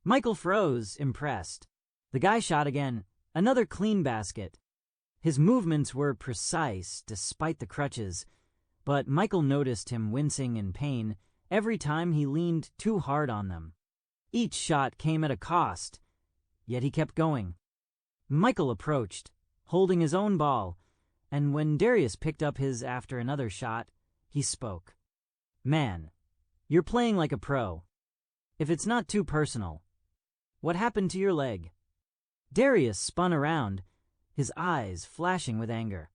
Michael froze, impressed. The guy shot again, another clean basket. His movements were precise despite the crutches, but Michael noticed him wincing in pain every time he leaned too hard on them. Each shot came at a cost, yet he kept going. Michael approached, holding his own ball, and when Darius picked up his after another shot, he spoke. "Man, you're playing like a pro. If it's not too personal, what happened to your leg?" Darius spun around, his eyes flashing with anger.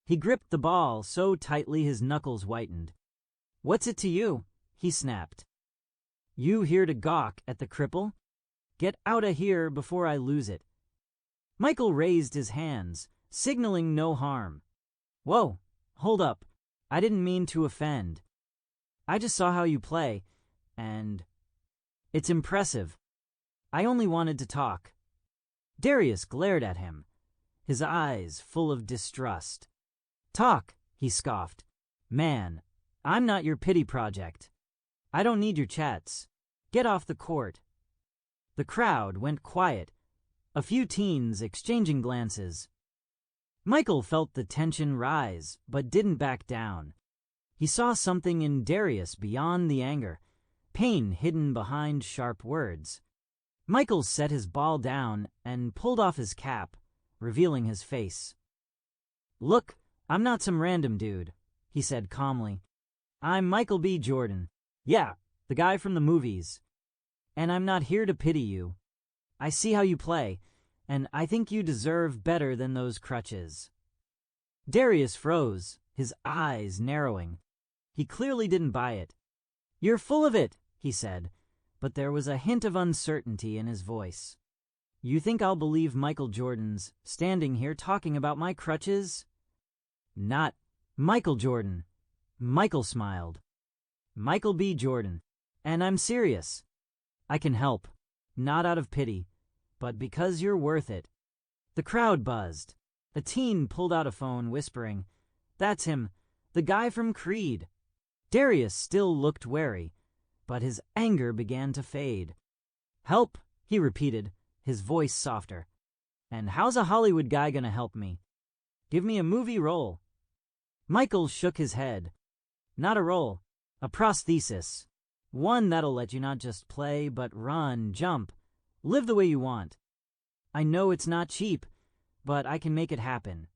He gripped the ball so tightly his knuckles whitened. "What's it to you?" he snapped. "You here to gawk at the cripple? Get outta here before I lose it." Michael raised his hands, signaling no harm. "Whoa, hold up. I didn't mean to offend. I just saw how you play, and it's impressive. I only wanted to talk." Darius glared at him, his eyes full of distrust. "Talk," he scoffed. "Man, I'm not your pity project. I don't need your chats. Get off the court." The crowd went quiet, a few teens exchanging glances. Michael felt the tension rise, but didn't back down. He saw something in Darius beyond the anger, pain hidden behind sharp words. Michael set his ball down and pulled off his cap, revealing his face. "Look, I'm not some random dude," he said calmly. "I'm Michael B. Jordan. Yeah, the guy from the movies. And I'm not here to pity you. I see how you play, and I think you deserve better than those crutches." Darius froze, his eyes narrowing. He clearly didn't buy it. "You're full of it," he said, but there was a hint of uncertainty in his voice. "You think I'll believe Michael Jordan's standing here talking about my crutches?" "Not Michael Jordan." Michael smiled. "Michael B. Jordan. And I'm serious. I can help, not out of pity, but because you're worth it." The crowd buzzed. A teen pulled out a phone, whispering, "That's him, the guy from Creed." Darius still looked wary, but his anger began to fade. "Help," he repeated, his voice softer. "And how's a Hollywood guy gonna help me? Give me a movie role." Michael shook his head. "Not a role, a prosthesis. One that'll let you not just play, but run, jump, live the way you want. I know it's not cheap, but I can make it happen."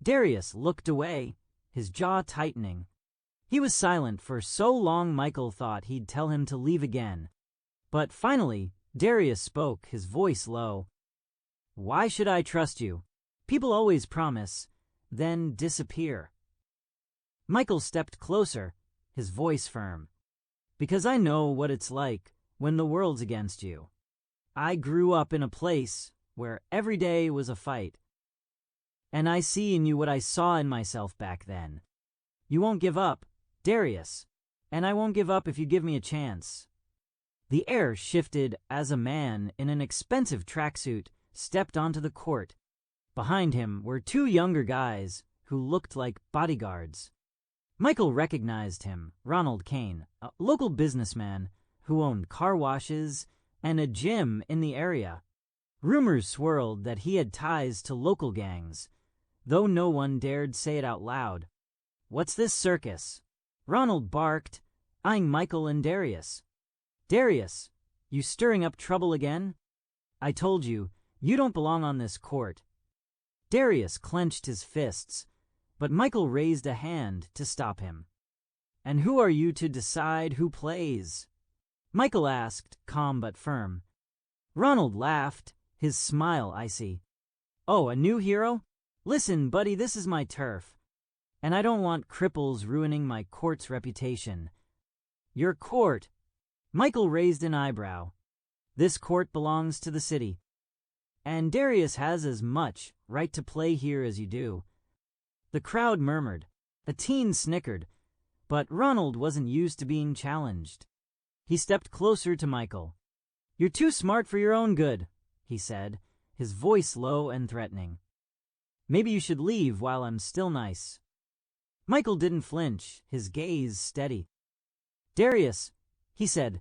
Darius looked away, his jaw tightening. He was silent for so long Michael thought he'd tell him to leave again. But finally, Darius spoke, his voice low. "Why should I trust you? People always promise, then disappear." Michael stepped closer, his voice firm. "Because I know what it's like when the world's against you. I grew up in a place where every day was a fight. And I see in you what I saw in myself back then. You won't give up, Darius, and I won't give up if you give me a chance." The air shifted as a man in an expensive tracksuit stepped onto the court. Behind him were two younger guys who looked like bodyguards. Michael recognized him, Ronald Kane, a local businessman who owned car washes and a gym in the area. Rumors swirled that he had ties to local gangs, though no one dared say it out loud. "What's this circus?" Ronald barked, eyeing Michael and Darius. "Darius, you stirring up trouble again? I told you, you don't belong on this court." Darius clenched his fists, but Michael raised a hand to stop him. "And who are you to decide who plays?" Michael asked, calm but firm. Ronald laughed, his smile icy. "Oh, a new hero? Listen, buddy, this is my turf. And I don't want cripples ruining my court's reputation." "Your court?" Michael raised an eyebrow. "This court belongs to the city. And Darius has as much right to play here as you do." The crowd murmured. A teen snickered, but Ronald wasn't used to being challenged. He stepped closer to Michael. "You're too smart for your own good," he said, his voice low and threatening. "Maybe you should leave while I'm still nice." Michael didn't flinch, his gaze steady. "Darius," he said,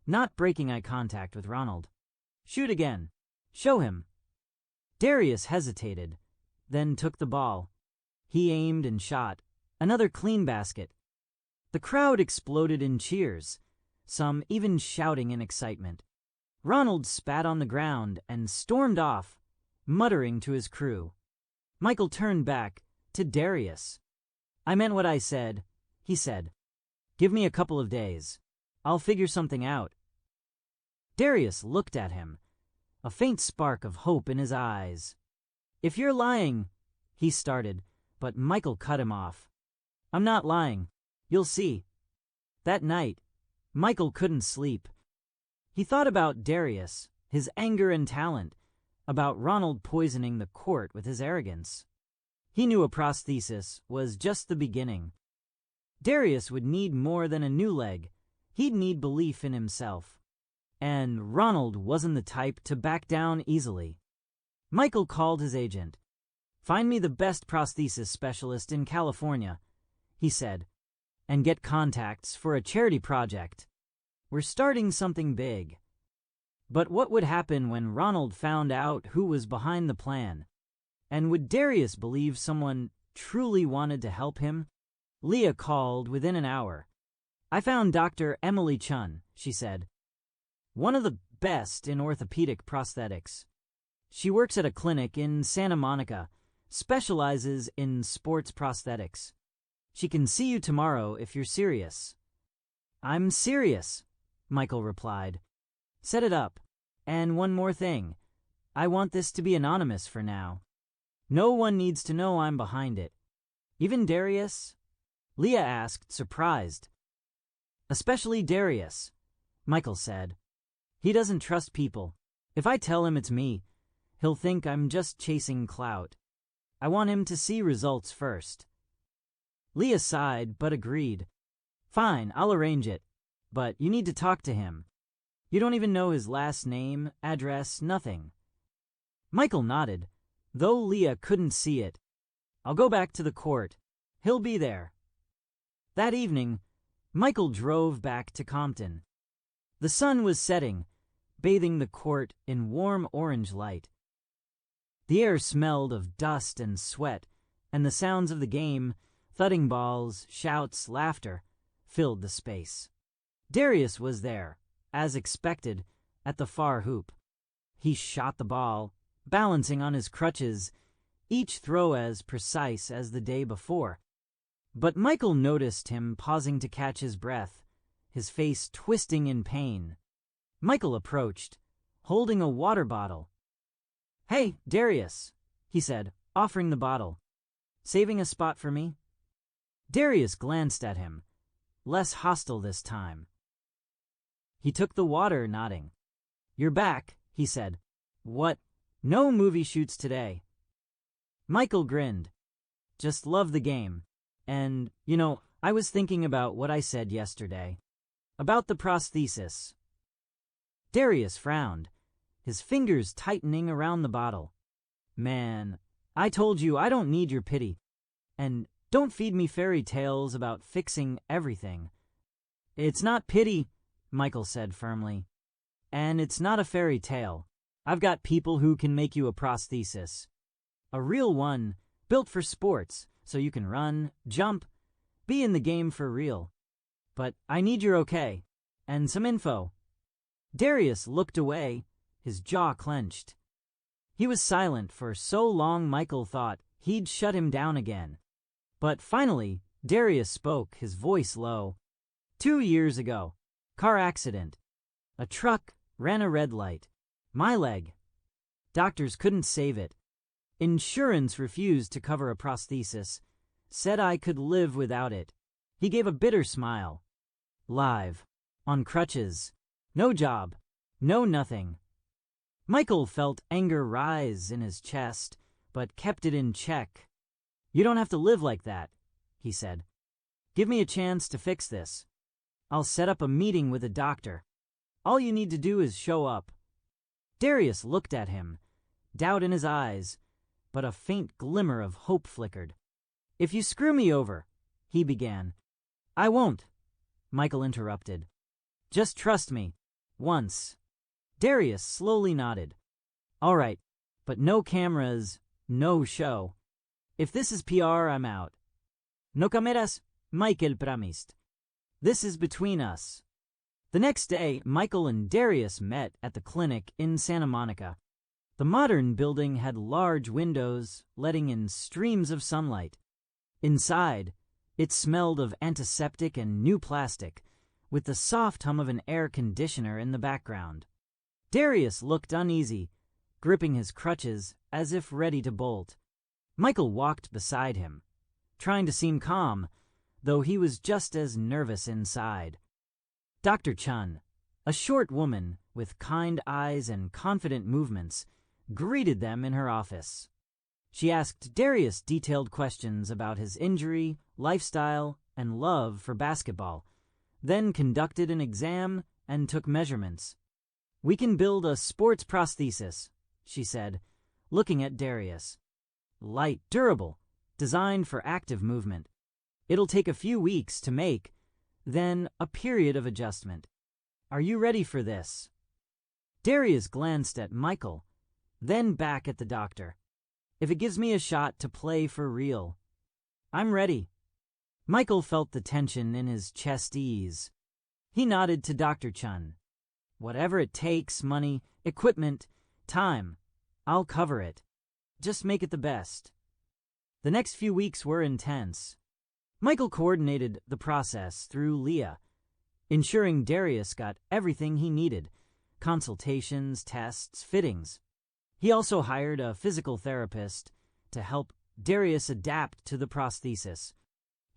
not breaking eye contact with Ronald. "Shoot again. Show him." Darius hesitated, then took the ball. He aimed and shot. Another clean basket. The crowd exploded in cheers, some even shouting in excitement. Ronald spat on the ground and stormed off, muttering to his crew. Michael turned back to Darius. "I meant what I said," he said. "Give me a couple of days. I'll figure something out." Darius looked at him, a faint spark of hope in his eyes. "If you're lying," he started, but Michael cut him off. "I'm not lying. You'll see." That night, Michael couldn't sleep. He thought about Darius, his anger and talent, about Ronald poisoning the court with his arrogance. He knew a prosthesis was just the beginning. Darius would need more than a new leg. He'd need belief in himself. And Ronald wasn't the type to back down easily. Michael called his agent. "Find me the best prosthesis specialist in California," he said, "and get contacts for a charity project. We're starting something big." But what would happen when Ronald found out who was behind the plan? And would Darius believe someone truly wanted to help him? Leah called within an hour. "I found Dr. Emily Chun," she said. "One of the best in orthopedic prosthetics. She works at a clinic in Santa Monica, specializes in sports prosthetics. She can see you tomorrow if you're serious." "I'm serious," Michael replied. "Set it up. And one more thing. I want this to be anonymous for now. No one needs to know I'm behind it." "Even Darius?" Leah asked, surprised. "Especially Darius," Michael said. "He doesn't trust people. If I tell him it's me, he'll think I'm just chasing clout. I want him to see results first." Leah sighed, but agreed. "Fine, I'll arrange it. But you need to talk to him. You don't even know his last name, address, nothing." Michael nodded, though Leah couldn't see it. "I'll go back to the court. He'll be there." That evening, Michael drove back to Compton. The sun was setting, bathing the court in warm orange light. The air smelled of dust and sweat, and the sounds of the game, thudding balls, shouts, laughter, filled the space. Darius was there, as expected, at the far hoop. He shot the ball, balancing on his crutches, each throw as precise as the day before. But Michael noticed him pausing to catch his breath, his face twisting in pain. Michael approached, holding a water bottle. "Hey, Darius," he said, offering the bottle. "Saving a spot for me?" Darius glanced at him, less hostile this time. He took the water, nodding. "You're back," he said. "What? No movie shoots today?" Michael grinned. "Just love the game. And, I was thinking about what I said yesterday. About the prosthesis." Darius frowned, his fingers tightening around the bottle. "Man, I told you I don't need your pity. And don't feed me fairy tales about fixing everything." "It's not pity," Michael said firmly. "And it's not a fairy tale. I've got people who can make you a prosthesis. A real one, built for sports, so you can run, jump, be in the game for real. But I need your okay, and some info." Darius looked away, his jaw clenched. He was silent for so long Michael thought he'd shut him down again. But finally, Darius spoke, his voice low. 2 years ago, car accident. A truck ran a red light. My leg. Doctors couldn't save it. Insurance refused to cover a prosthesis, said I could live without it." He gave a bitter smile. "Live. On crutches. No job. No nothing." Michael felt anger rise in his chest, but kept it in check. "You don't have to live like that," he said. "Give me a chance to fix this. I'll set up a meeting with a doctor. All you need to do is show up." Darius looked at him, doubt in his eyes, but a faint glimmer of hope flickered. "If you screw me over," he began. "I won't," Michael interrupted. "Just trust me. Once. Darius slowly nodded. All right, but no cameras, no show. If this is PR, I'm out. No cameras, Michael promised. This is between us. The next day, Michael and Darius met at the clinic in Santa Monica. The modern building had large windows, letting in streams of sunlight. Inside, it smelled of antiseptic and new plastic, with the soft hum of an air conditioner in the background. Darius looked uneasy, gripping his crutches as if ready to bolt. Michael walked beside him, trying to seem calm, though he was just as nervous inside. Dr. Chun, a short woman with kind eyes and confident movements, greeted them in her office. She asked Darius detailed questions about his injury, lifestyle, and love for basketball, then conducted an exam and took measurements. "We can build a sports prosthesis," she said, looking at Darius. "Light, durable, designed for active movement. It'll take a few weeks to make, then a period of adjustment. Are you ready for this?" Darius glanced at Michael, then back at the doctor. "If it gives me a shot to play for real, I'm ready." Michael felt the tension in his chest ease. He nodded to Dr. Chun. "Whatever it takes, money, equipment, time, I'll cover it. Just make it the best." The next few weeks were intense. Michael coordinated the process through Leah, ensuring Darius got everything he needed: consultations, tests, fittings. He also hired a physical therapist to help Darius adapt to the prosthesis.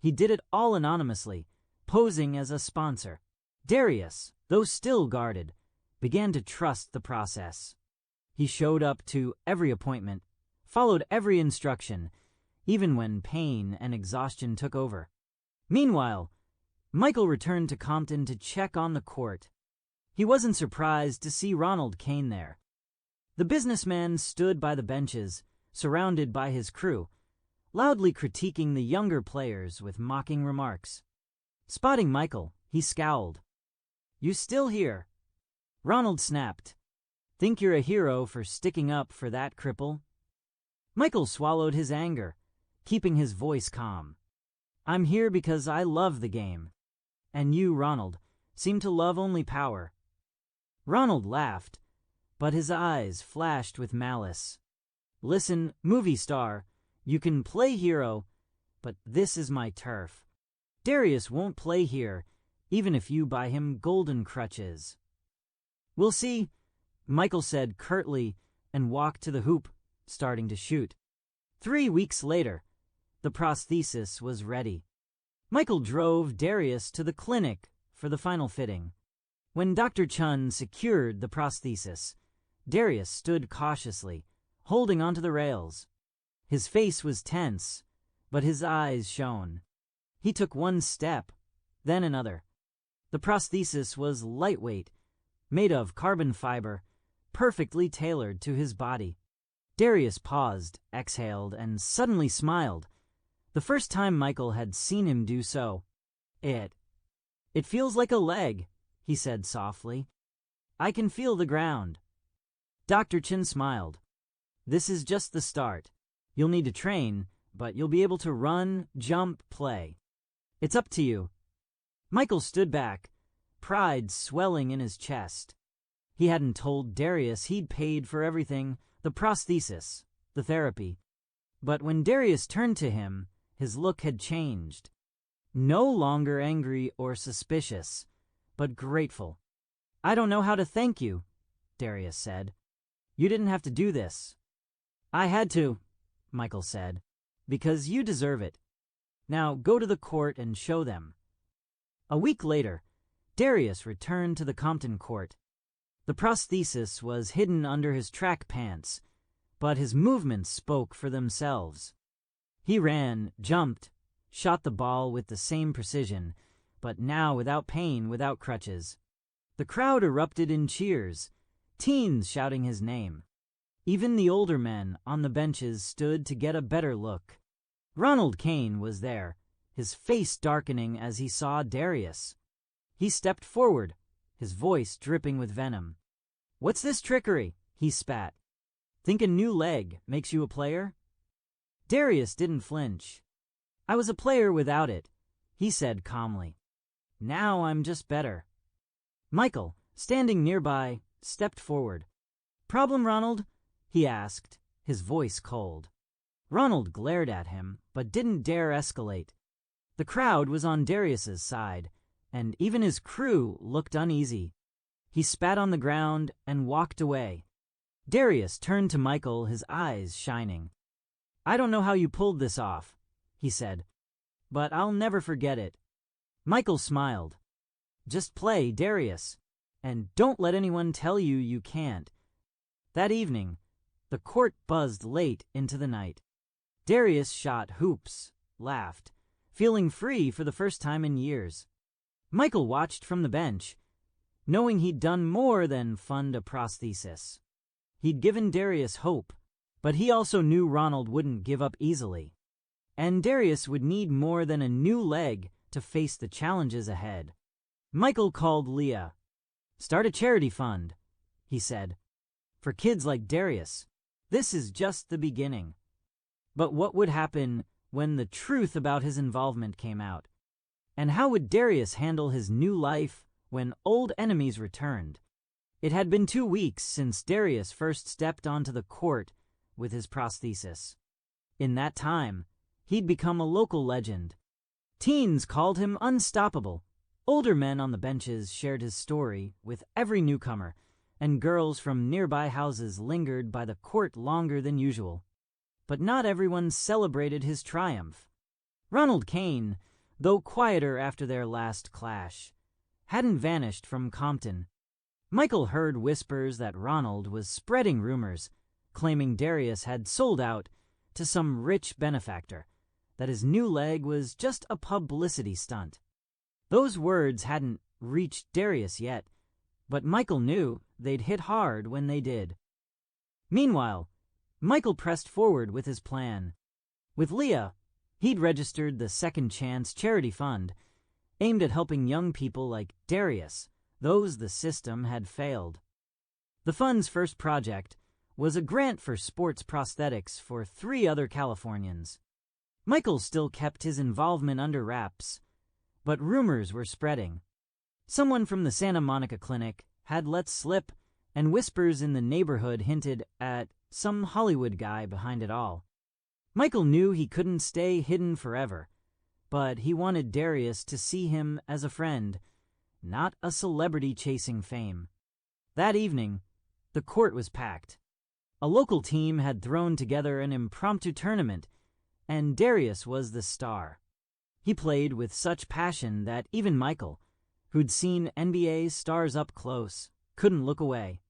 He did it all anonymously, posing as a sponsor. Darius, though still guarded, began to trust the process. He showed up to every appointment, followed every instruction, even when pain and exhaustion took over. Meanwhile, Michael returned to Compton to check on the court. He wasn't surprised to see Ronald Kane there. The businessman stood by the benches, surrounded by his crew, loudly critiquing the younger players with mocking remarks. Spotting Michael, he scowled. "You still here?" Ronald snapped. "Think you're a hero for sticking up for that cripple?" Michael swallowed his anger, keeping his voice calm. "I'm here because I love the game. And you, Ronald, seem to love only power." Ronald laughed, but his eyes flashed with malice. "Listen, movie star, you can play hero, but this is my turf. Darius won't play here, even if you buy him golden crutches." "We'll see," Michael said curtly and walked to the hoop, starting to shoot. 3 weeks later, the prosthesis was ready. Michael drove Darius to the clinic for the final fitting. When Dr. Chun secured the prosthesis, Darius stood cautiously, holding onto the rails. His face was tense, but his eyes shone. He took one step, then another. The prosthesis was lightweight, made of carbon fiber, perfectly tailored to his body. Darius paused, exhaled, and suddenly smiled. The first time Michael had seen him do so. It feels like a leg," he said softly. "I can feel the ground." Dr. Chin smiled. "This is just the start. You'll need to train, but you'll be able to run, jump, play. It's up to you." Michael stood back, pride swelling in his chest. He hadn't told Darius he'd paid for everything: the prosthesis, the therapy. But when Darius turned to him, his look had changed. No longer angry or suspicious, but grateful. "I don't know how to thank you," Darius said. "You didn't have to do this." "I had to," Michael said, "because you deserve it. Now go to the court and show them." A week later, Darius returned to the Compton court. The prosthesis was hidden under his track pants, but his movements spoke for themselves. He ran, jumped, shot the ball with the same precision, but now without pain, without crutches. The crowd erupted in cheers, teens shouting his name. Even the older men on the benches stood to get a better look. Ronald Kane was there, his face darkening as he saw Darius. He stepped forward, his voice dripping with venom. "What's this trickery?" he spat. "Think a new leg makes you a player?" Darius didn't flinch. "I was a player without it," he said calmly. "Now I'm just better." Michael, standing nearby, stepped forward. "Problem, Ronald?" he asked, his voice cold. Ronald glared at him, but didn't dare escalate. The crowd was on Darius's side, and even his crew looked uneasy. He spat on the ground and walked away. Darius turned to Michael, his eyes shining. "I don't know how you pulled this off," he said, "but I'll never forget it." Michael smiled. "Just play, Darius, and don't let anyone tell you you can't." That evening, the court buzzed late into the night. Darius shot hoops, laughed, feeling free for the first time in years. Michael watched from the bench, knowing he'd done more than fund a prosthesis. He'd given Darius hope, but he also knew Ronald wouldn't give up easily. And Darius would need more than a new leg to face the challenges ahead. Michael called Leah. "Start a charity fund," he said. "For kids like Darius. This is just the beginning." But what would happen when the truth about his involvement came out? And how would Darius handle his new life when old enemies returned? It had been 2 weeks since Darius first stepped onto the court with his prosthesis. In that time, he'd become a local legend. Teens called him unstoppable. Older men on the benches shared his story with every newcomer, and girls from nearby houses lingered by the court longer than usual. But not everyone celebrated his triumph. Ronald Kane, though quieter after their last clash, hadn't vanished from Compton. Michael heard whispers that Ronald was spreading rumors, claiming Darius had sold out to some rich benefactor, that his new leg was just a publicity stunt. Those words hadn't reached Darius yet, but Michael knew they'd hit hard when they did. Meanwhile, Michael pressed forward with his plan. With Leah, he'd registered the Second Chance Charity Fund, aimed at helping young people like Darius, those the system had failed. The fund's first project was a grant for sports prosthetics for 3 other Californians. Michael still kept his involvement under wraps, but rumors were spreading. Someone from the Santa Monica clinic had let slip, and whispers in the neighborhood hinted at some Hollywood guy behind it all. Michael knew he couldn't stay hidden forever, but he wanted Darius to see him as a friend, not a celebrity chasing fame. That evening, the court was packed. A local team had thrown together an impromptu tournament, and Darius was the star. He played with such passion that even Michael, who'd seen NBA stars up close, couldn't look away.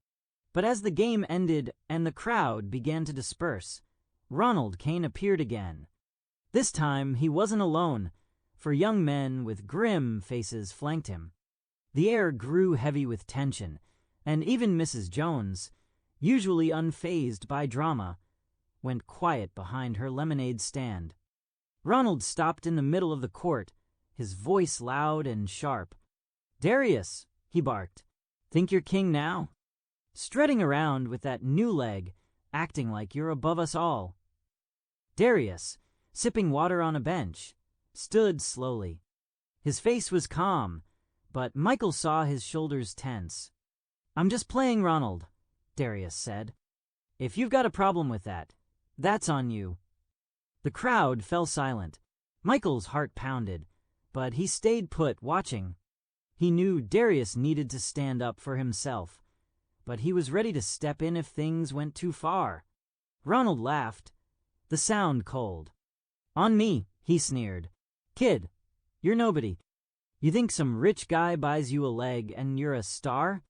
But as the game ended and the crowd began to disperse, Ronald Kane appeared again. This time he wasn't alone, for young men with grim faces flanked him. The air grew heavy with tension, and even Mrs. Jones, usually unfazed by drama, went quiet behind her lemonade stand. Ronald stopped in the middle of the court, his voice loud and sharp. "Darius," he barked, "think you're king now? Strutting around with that new leg, acting like you're above us all." Darius, sipping water on a bench, stood slowly. His face was calm, but Michael saw his shoulders tense. "I'm just playing, Ronald," Darius said. "If you've got a problem with that, that's on you." The crowd fell silent. Michael's heart pounded, but he stayed put, watching. He knew Darius needed to stand up for himself, but he was ready to step in if things went too far. Ronald laughed, the sound cold. "On me," he sneered. "Kid, you're nobody. You think some rich guy buys you a leg and you're a star?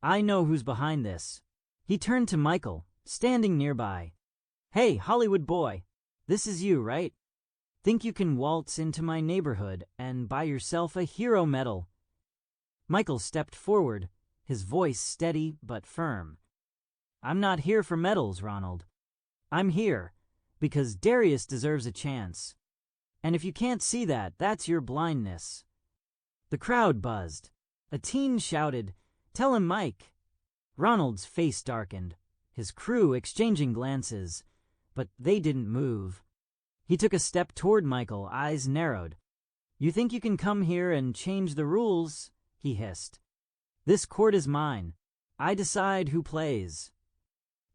I know who's behind this." He turned to Michael, standing nearby. "Hey, Hollywood boy, this is you, right? Think you can waltz into my neighborhood and buy yourself a hero medal?" Michael stepped forward, his voice steady but firm. "I'm not here for medals, Ronald. I'm here because Darius deserves a chance. And if you can't see that, that's your blindness." The crowd buzzed. A teen shouted, "Tell him, Mike!" Ronald's face darkened, his crew exchanging glances, but they didn't move. He took a step toward Michael, eyes narrowed. "You think you can come here and change the rules?" he hissed. "This court is mine. I decide who plays."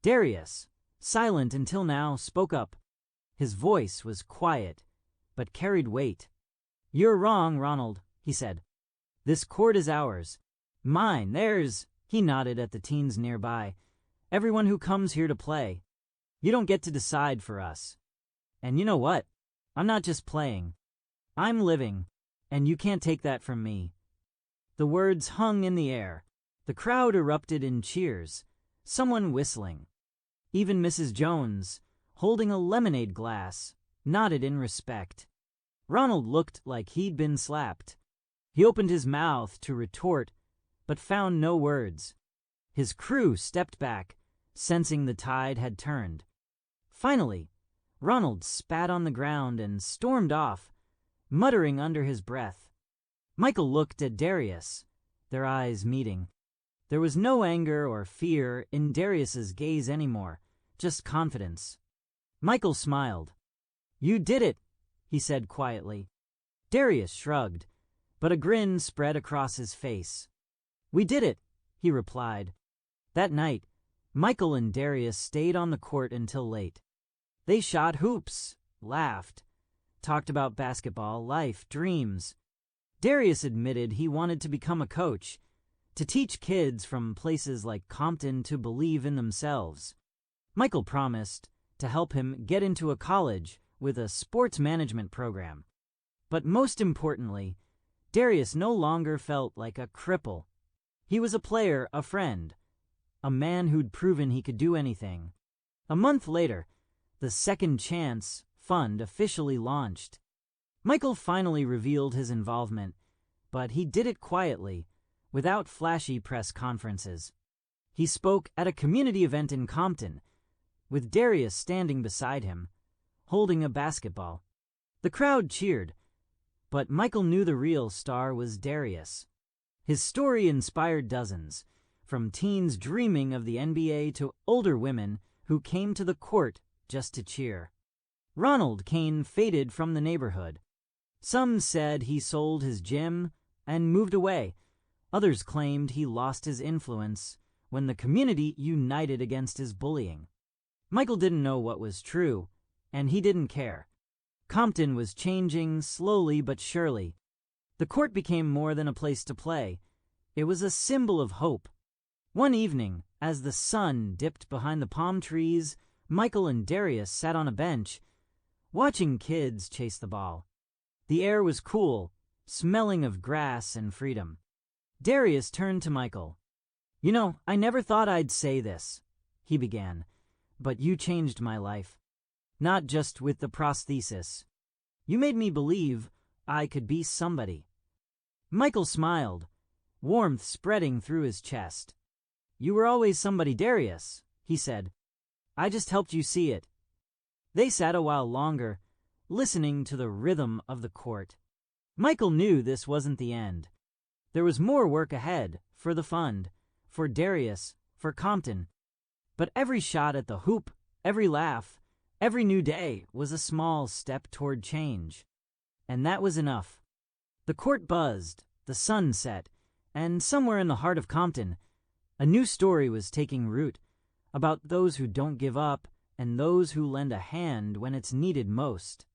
Darius, silent until now, spoke up. His voice was quiet, but carried weight. "You're wrong, Ronald," he said. "This court is ours. Mine, theirs." He nodded at the teens nearby. "Everyone who comes here to play. You don't get to decide for us. And you know what? I'm not just playing. I'm living, and you can't take that from me." The words hung in the air. The crowd erupted in cheers, someone whistling. Even Mrs. Jones, holding a lemonade glass, nodded in respect. Ronald looked like he'd been slapped. He opened his mouth to retort, but found no words. His crew stepped back, sensing the tide had turned. Finally, Ronald spat on the ground and stormed off, muttering under his breath. Michael looked at Darius, their eyes meeting. There was no anger or fear in Darius's gaze anymore, just confidence. Michael smiled. "You did it," he said quietly. Darius shrugged, but a grin spread across his face. "We did it," he replied. That night, Michael and Darius stayed on the court until late. They shot hoops, laughed, talked about basketball, life, dreams. Darius admitted he wanted to become a coach, to teach kids from places like Compton to believe in themselves. Michael promised to help him get into a college with a sports management program. But most importantly, Darius no longer felt like a cripple. He was a player, a friend, a man who'd proven he could do anything. A month later, the Second Chance Fund officially launched. Michael finally revealed his involvement, but he did it quietly, without flashy press conferences. He spoke at a community event in Compton, with Darius standing beside him, holding a basketball. The crowd cheered, but Michael knew the real star was Darius. His story inspired dozens, from teens dreaming of the NBA to older women who came to the court just to cheer. Ronald Kane faded from the neighborhood. Some said he sold his gym and moved away. Others claimed he lost his influence when the community united against his bullying. Michael didn't know what was true, and he didn't care. Compton was changing slowly but surely. The court became more than a place to play. It was a symbol of hope. One evening, as the sun dipped behind the palm trees, Michael and Darius sat on a bench, watching kids chase the ball. The air was cool, smelling of grass and freedom. Darius turned to Michael. "You know, I never thought I'd say this," he began, "but you changed my life. Not just with the prosthesis. You made me believe I could be somebody." Michael smiled, warmth spreading through his chest. "You were always somebody, Darius," he said. "I just helped you see it." They sat a while longer, listening to the rhythm of the court. Michael knew this wasn't the end. There was more work ahead, for the fund, for Darius, for Compton. But every shot at the hoop, every laugh, every new day was a small step toward change. And that was enough. The court buzzed, the sun set, and somewhere in the heart of Compton, a new story was taking root, about those who don't give up and those who lend a hand when it's needed most.